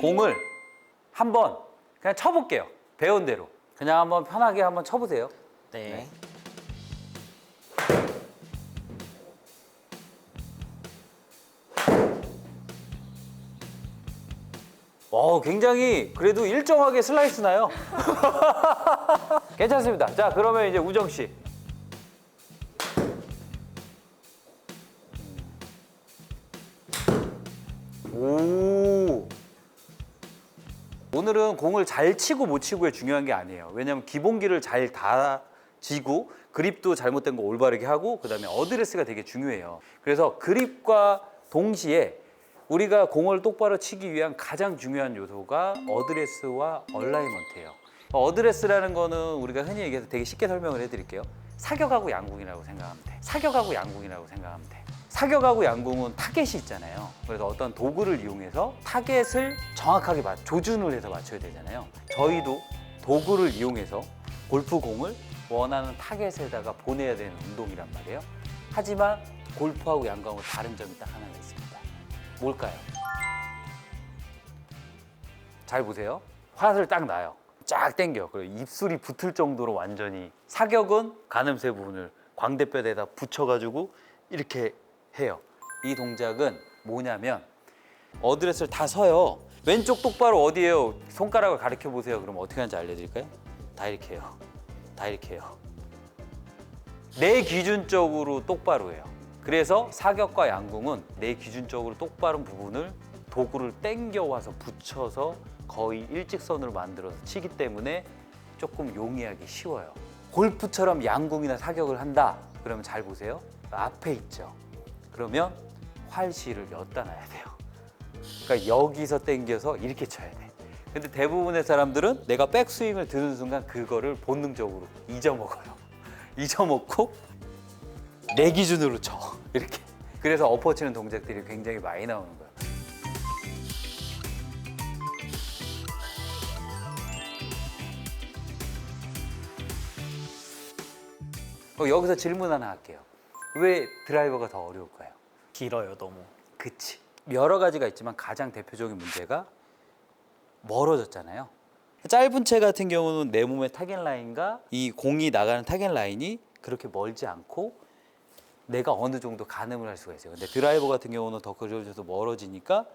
공을 한번 그냥 쳐볼게요. 배운 대로. 그냥 한번 편하게 한번 쳐보세요. 네. 굉장히 그래도 일정하게 슬라이스 나요. 괜찮습니다. 자, 그러면 이제 우정 씨. 오. 오늘은 공을 잘 치고 못 치고에 중요한 게 아니에요. 왜냐하면 기본기를 잘 다지고 그립도 잘못된 거 올바르게 하고 그다음에 어드레스가 되게 중요해요. 그래서 그립과 동시에 우리가 공을 똑바로 치기 위한 가장 중요한 요소가 어드레스와 얼라이먼트예요. 어드레스라는 거는 우리가 흔히 얘기해서 되게 쉽게 설명을 해드릴게요. 사격하고 양궁이라고 생각하면 돼. 사격하고 양궁이라고 생각하면 돼. 사격하고 양궁은 타겟이 있잖아요. 그래서 어떤 도구를 이용해서 타겟을 정확하게 조준을 해서 맞춰야 되잖아요. 저희도 도구를 이용해서 골프공을 원하는 타겟에다가 보내야 되는 운동이란 말이에요. 하지만 골프하고 양궁하고 다른 점이 딱 하나가 있습니다. 뭘까요? 잘 보세요. 화살을 딱 놔요. 쫙 당겨. 그리고 입술이 붙을 정도로 완전히. 사격은 가늠쇠 부분을 광대뼈에다 붙여가지고 이렇게 해요. 이 동작은 뭐냐면 어드레스를 다 서요. 왼쪽 똑바로 어디예요? 손가락을 가리켜 보세요. 그럼 어떻게 하는지 알려드릴까요? 다 이렇게 해요. 다 이렇게 해요. 내 기준적으로 똑바로 해요. 그래서 사격과 양궁은 내 기준적으로 똑바른 부분을 도구를 당겨와서 붙여서 거의 일직선으로 만들어서 치기 때문에 조금 용이하기 쉬워요. 골프처럼 양궁이나 사격을 한다. 그러면 잘 보세요. 앞에 있죠. 그러면 활실을 엿다 놔야 돼요. 그러니까 여기서 당겨서 이렇게 쳐야 돼. 근데 대부분의 사람들은 내가 백스윙을 드는 순간 그거를 본능적으로 잊어먹어요. 잊어먹고 내 기준으로 쳐. 이렇게. 그래서 엎어치는 동작들이 굉장히 많이 나오는 거예요. 여기서 질문 하나 할게요. 왜 드라이버가 더 어려울까요? 길어요, 너무. 그치. 여러 가지가 있지만 가장 대표적인 문제가 멀어졌잖아요. 짧은 채 같은 경우는 내 몸의 타겟 라인과 이 공이 나가는 타겟 라인이 그렇게 멀지 않고 내가 어느 정도 가늠을 할 수가 있어요. 근데 드라이버 같은 경우는 더 그려져서 멀어지니까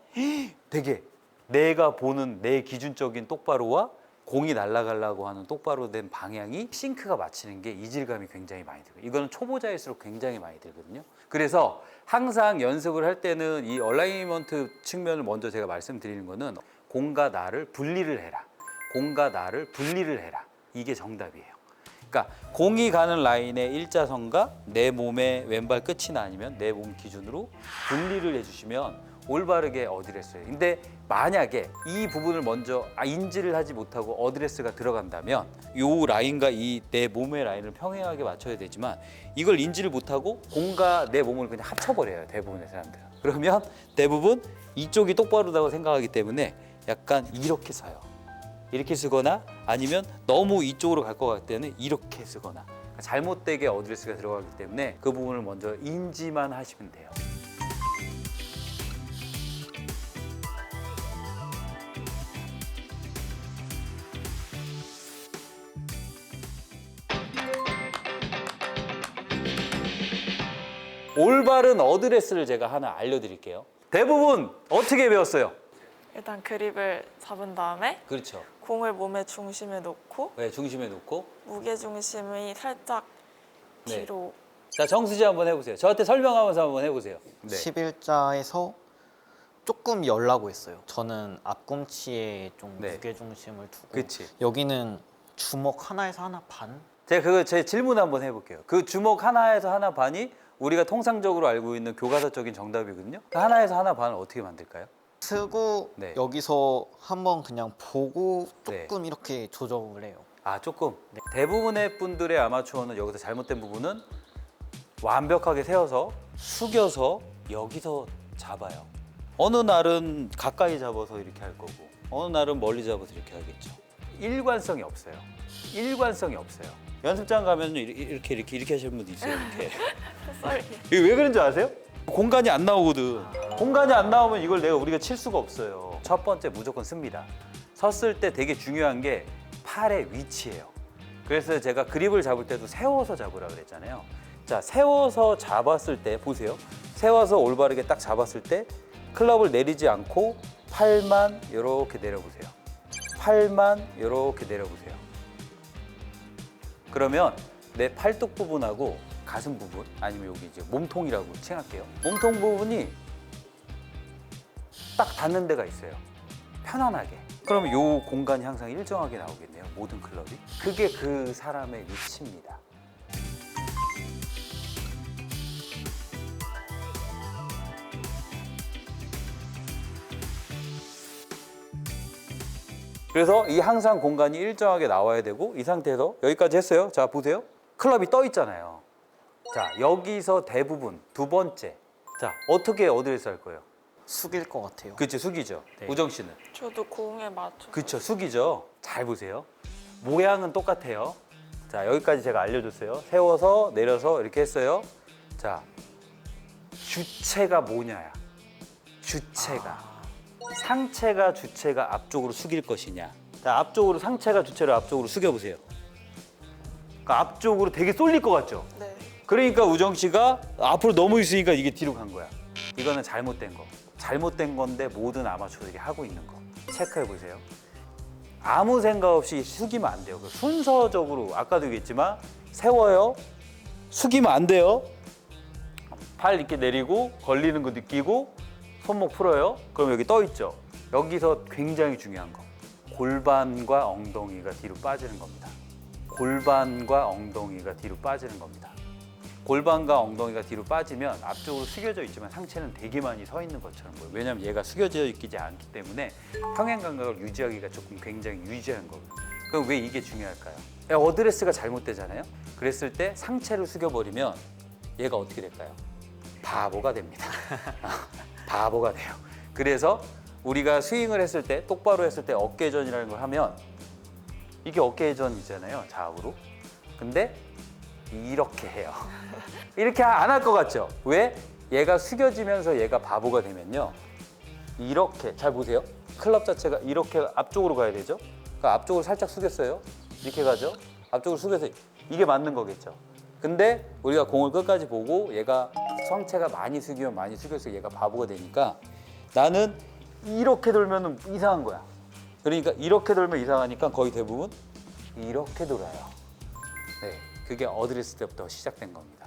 되게 내가 보는 내 기준적인 똑바로와 공이 날아가려고 하는 똑바로 된 방향이 싱크가 맞추는 게 이질감이 굉장히 많이 들어요. 이거는 초보자일수록 굉장히 많이 들거든요. 그래서 항상 연습을 할 때는 이 얼라이먼트 측면을 먼저 제가 말씀드리는 거는 공과 나를 분리를 해라. 공과 나를 분리를 해라. 이게 정답이에요. 그러니까 공이 가는 라인의 일자선과 내 몸의 왼발 끝이나 아니면 내 몸 기준으로 분리를 해주시면 올바르게 어드레스예요. 근데 만약에 이 부분을 먼저 인지를 하지 못하고 어드레스가 들어간다면 이 라인과 이 내 몸의 라인을 평행하게 맞춰야 되지만 이걸 인지를 못하고 공과 내 몸을 그냥 합쳐버려요. 대부분의 사람들은. 그러면 대부분 이쪽이 똑바르다고 생각하기 때문에 약간 이렇게 서요. 이렇게 쓰거나 아니면 너무 이쪽으로 갈 것 같을 때는 이렇게 쓰거나 잘못되게 어드레스가 들어가기 때문에 그 부분을 먼저 인지만 하시면 돼요. 올바른 어드레스를 제가 하나 알려드릴게요. 대부분 어떻게 배웠어요? 일단 그립을 잡은 다음에 그렇죠. 공을 몸의 중심에 놓고 네, 중심에 놓고. 무게 중심이 살짝 네. 뒤로. 자, 정수지 한번 해보세요. 저한테 설명하면서 한번 해보세요. 네. 11자에서 조금 열라고 했어요. 저는 앞꿈치에 좀 네. 무게중심을 두고 그치. 여기는 주먹 하나에서 하나 반? 제가 제 질문 한번 해볼게요. 그 주먹 하나에서 하나 반이 우리가 통상적으로 알고 있는 교과서적인 정답이거든요. 그 하나에서 하나 반을 어떻게 만들까요? 쓰고 네. 여기서 한번 그냥 보고 네. 조금 이렇게 조정을 해요. 아, 조금. 대부분의 분들의 아마추어는 여기서 잘못된 부분은 완벽하게 세워서 숙여서 여기서 잡아요. 어느 날은 가까이 잡아서 이렇게 할 거고 어느 날은 멀리 잡아서 이렇게 하겠죠. 일관성이 없어요. 일관성이 없어요. 연습장 가면 이렇게 하시는 분도 있어요. 이렇게. 썰기. 이게 왜 그런지 아세요? 공간이 안 나오거든. 공간이 안 나오면 이걸 우리가 칠 수가 없어요. 첫 번째 무조건 씁니다. 섰을 때 되게 중요한 게 팔의 위치예요. 그래서 제가 그립을 잡을 때도 세워서 잡으라고 그랬잖아요. 자, 세워서 잡았을 때 보세요. 세워서 올바르게 딱 잡았을 때 클럽을 내리지 않고 팔만 이렇게 내려보세요. 팔만 이렇게 내려보세요. 그러면 내 팔뚝 부분하고 가슴 부분 아니면 여기 이제 몸통이라고 칭할게요. 몸통 부분이 딱 닿는 데가 있어요. 편안하게. 그러면 이 공간이 항상 일정하게 나오겠네요. 모든 클럽이. 그게 그 사람의 위치입니다. 그래서 이 항상 공간이 일정하게 나와야 되고 이 상태에서 여기까지 했어요. 자, 보세요. 클럽이 떠 있잖아요. 자, 여기서 대부분 두 번째. 자, 어떻게 어드레스 할 거예요? 숙일 것 같아요. 그치, 숙이죠. 네. 우정 씨는? 저도 공에 맞춰. 그쵸, 숙이죠. 잘 보세요. 모양은 똑같아요. 자, 여기까지 제가 알려줬어요. 세워서 내려서 이렇게 했어요. 자, 주체가 뭐냐야. 주체가. 상체가 주체가 앞쪽으로 숙일 것이냐. 자, 앞쪽으로 상체가 주체를 앞쪽으로 숙여보세요. 그러니까 앞쪽으로 되게 쏠릴 것 같죠? 네. 그러니까 우정 씨가 앞으로 너무 있으니까 이게 뒤로 간 거야. 이거는 잘못된 거. 잘못된 건데 모든 아마추어들이 하고 있는 거. 체크해 보세요. 아무 생각 없이 숙이면 안 돼요. 순서적으로 아까도 얘기했지만 세워요. 숙이면 안 돼요. 팔 이렇게 내리고 걸리는 거 느끼고 손목 풀어요. 그럼 여기 떠 있죠. 여기서 굉장히 중요한 거. 골반과 엉덩이가 뒤로 빠지는 겁니다. 골반과 엉덩이가 뒤로 빠지는 겁니다. 골반과 엉덩이가 뒤로 빠지면 앞쪽으로 숙여져 있지만 상체는 되게 많이 서 있는 것처럼 보여요. 왜냐하면 얘가 숙여져 있지 않기 때문에 평행 감각을 유지하기가 조금 굉장히 유지한 거예요. 그럼 왜 이게 중요할까요? 어드레스가 잘못되잖아요. 그랬을 때 상체를 숙여버리면 얘가 어떻게 될까요? 바보가 됩니다. 바보가 돼요. 그래서 우리가 스윙을 했을 때 똑바로 했을 때 어깨전이라는 걸 하면 이게 어깨전이잖아요. 좌우로. 근데 이렇게 해요. 이렇게 안 할 것 같죠? 왜? 얘가 숙여지면서 얘가 바보가 되면요. 이렇게 잘 보세요. 클럽 자체가 이렇게 앞쪽으로 가야 되죠? 그러니까 앞쪽으로 살짝 숙였어요. 이렇게 가죠? 앞쪽으로 숙여서 이게 맞는 거겠죠? 근데 우리가 공을 끝까지 보고 얘가 상체가 많이 숙이면 많이 숙여서 얘가 바보가 되니까 나는 이렇게 돌면 이상한 거야. 그러니까 이렇게 돌면 이상하니까 거의 대부분 이렇게 돌아요. 네, 그게 어드레스 때부터 시작된 겁니다.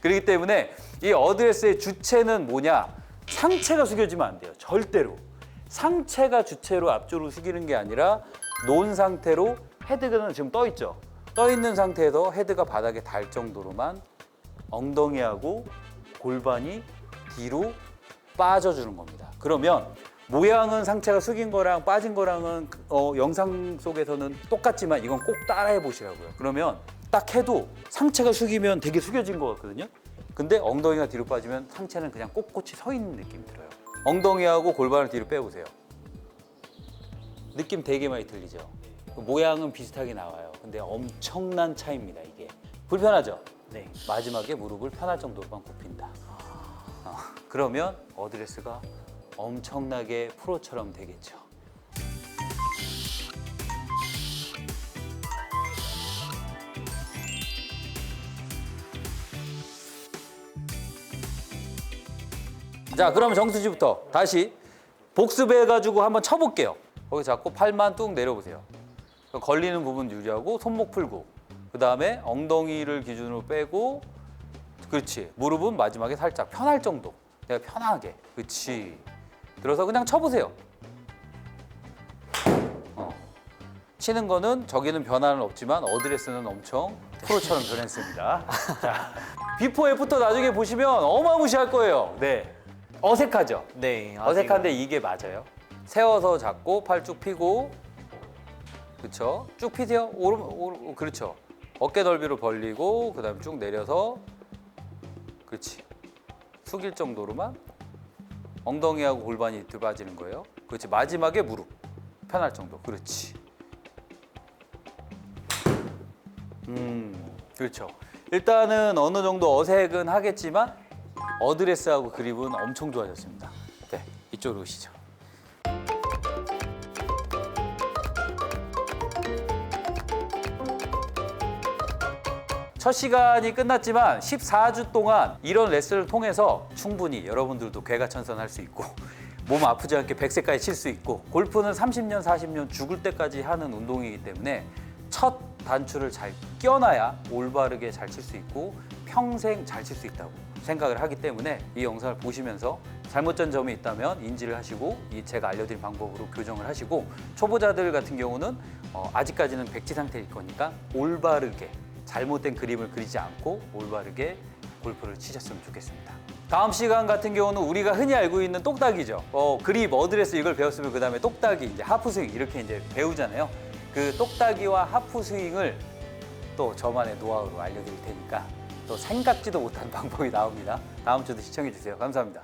그렇기 때문에 이 어드레스의 주체는 뭐냐? 상체가 숙여지면 안 돼요. 절대로. 상체가 주체로 앞쪽으로 숙이는 게 아니라 놓은 상태로 헤드는 지금 떠 있죠. 떠 있는 상태에서 헤드가 바닥에 닿을 정도로만 엉덩이하고 골반이 뒤로 빠져주는 겁니다. 그러면 모양은 상체가 숙인 거랑 빠진 거랑은 영상 속에서는 똑같지만 이건 꼭 따라해 보시라고요. 그러면 딱 해도 상체가 숙이면 되게 숙여진 것 같거든요. 근데 엉덩이가 뒤로 빠지면 상체는 그냥 꼿꼿이 서 있는 느낌이 들어요. 엉덩이하고 골반을 뒤로 빼보세요. 느낌 되게 많이 들리죠? 모양은 비슷하게 나와요. 근데 엄청난 차이입니다, 이게. 불편하죠? 네. 마지막에 무릎을 편할 정도로만 굽힌다. 그러면 어드레스가 엄청나게 프로처럼 되겠죠. 자, 그러면 정수지부터 다시 복습해가지고 한번 쳐볼게요. 거기 잡고 팔만 뚝 내려보세요. 걸리는 부분 유지하고 손목 풀고 그 다음에 엉덩이를 기준으로 빼고 그렇지. 무릎은 마지막에 살짝 편할 정도. 내가 편하게. 그렇지. 들어서 그냥 쳐보세요. 치는 거는 저기는 변화는 없지만 어드레스는 엄청 프로처럼 변했습니다. 자, 비포 애프터 나중에 보시면 어마무시할 거예요. 네. 어색하죠? 네. 어색한데 이게 맞아요. 세워서 잡고 팔 쭉 펴고 그렇죠? 쭉 피세요. 그렇죠. 어깨 넓이로 벌리고 그다음에 쭉 내려서 그렇지. 숙일 정도로만 엉덩이하고 골반이 들빠지는 거예요. 그렇지. 마지막에 무릎 편할 정도. 그렇지. 그렇죠. 일단은 어느 정도 어색은 하겠지만 어드레스하고 그립은 엄청 좋아졌습니다. 네, 이쪽으로 오시죠. 첫 시간이 끝났지만 14주 동안 이런 레슨을 통해서 충분히 여러분들도 괴가천선할 수 있고 몸 아프지 않게 100세까지 칠 수 있고 골프는 30년, 40년 죽을 때까지 하는 운동이기 때문에 첫 단추를 잘 껴놔야 올바르게 잘 칠 수 있고 평생 잘 칠 수 있다고 생각을 하기 때문에 이 영상을 보시면서 잘못된 점이 있다면 인지를 하시고 이 제가 알려드린 방법으로 교정을 하시고 초보자들 같은 경우는 아직까지는 백지 상태일 거니까 올바르게 잘못된 그림을 그리지 않고 올바르게 골프를 치셨으면 좋겠습니다. 다음 시간 같은 경우는 우리가 흔히 알고 있는 똑딱이죠. 그립, 어드레스 이걸 배웠으면 그 다음에 똑딱이, 이제 하프 스윙 이렇게 이제 배우잖아요. 그 똑딱이와 하프 스윙을 또 저만의 노하우로 알려드릴 테니까 또 생각지도 못한 방법이 나옵니다. 다음 주도 시청해 주세요. 감사합니다.